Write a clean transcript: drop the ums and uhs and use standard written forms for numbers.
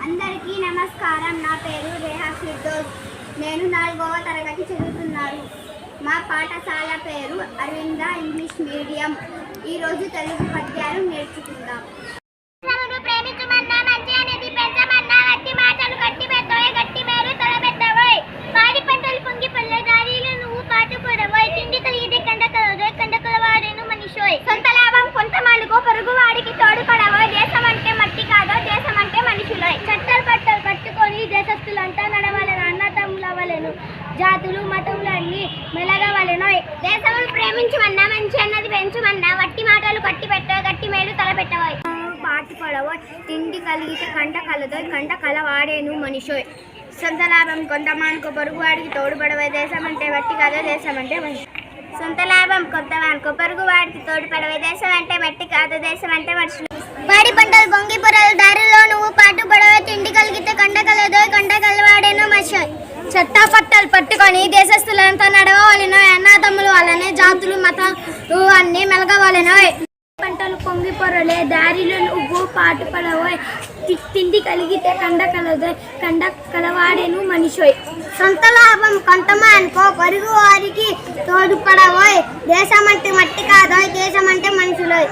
అందరికీ నమస్కారం. నా పేరు రేహా ఫిర్దౌస్. నేను 4వ తరగతి చదువుతున్నాను. మా పాఠశాల పేరు అరవింద ఇంగ్లీష్ మీడియం. ఈరోజు తెలుగు పద్యాలు నేర్చుకుందాం. సొంత లాభం కొంత మానుకో, పొరుగు వాడికి తోడుపడవోయ్. దేశం అంటే మట్టి కాదో, దేశం అంటే మనుషులోయ్. చట్టాలు పట్టాలు కట్టుకొని దేశస్తులంతా నడవలెను, అన్నదమ్ములవలెను, జాతులు మతములు అన్ని మెలగవలెనోయ్. దేశమును ప్రేమించమన్నా, మంచి అన్నది పెంచమన్నా, వట్టి మాటలు కట్టి పెట్టవోయ్, గట్టి మేలు తలపెట్టవోయ్. పాటుపడవోయ్, తిండి కలిగితే కంట కలదోయ్, కంట కలవాడేను మనిషోయ్. సొంత లాభం కొంత మానుకో, పొరుగు వాడికి తోడుపడవోయ్. దేశం అంటే మట్టి కాదో, దేశం అంటే మనిషి. సొంత లాభం కొంత మానుకో, పొరుగు వాడికి తోడుపడవోయ్. దేశం అంటే మట్టి కాదు, దేశం అంటే మనుషులు. వాడి పంటలు బొంగి పొరలు, దారిలో నువ్వు పాటుపడవోయ్. తిండి కలిగితే కంట కలదోయ్, కంట కలవాడేను మనిషోయ్. చట్టా పట్టాలు పట్టుకొని దేశస్తులంతా నడవవలెనోయ్, అన్నదమ్ములు వలనే జాతులు మతాలు అన్నీ మెలగవలెనోయ్. పంటలు పొంగి పొరలే, దారిలో నువ్వు పాటుపడవోయ్. తిండి కలిగితే కండ కలదోయ్, కండ కలవాడేను మనిషోయ్. సొంత లాభం కొంత మానుకో, పొరుగు వారికి తోడుపడవోయ్. దేశం అంటే మట్టి కాదోయ్, దేశం అంటే మనుషులోయ్.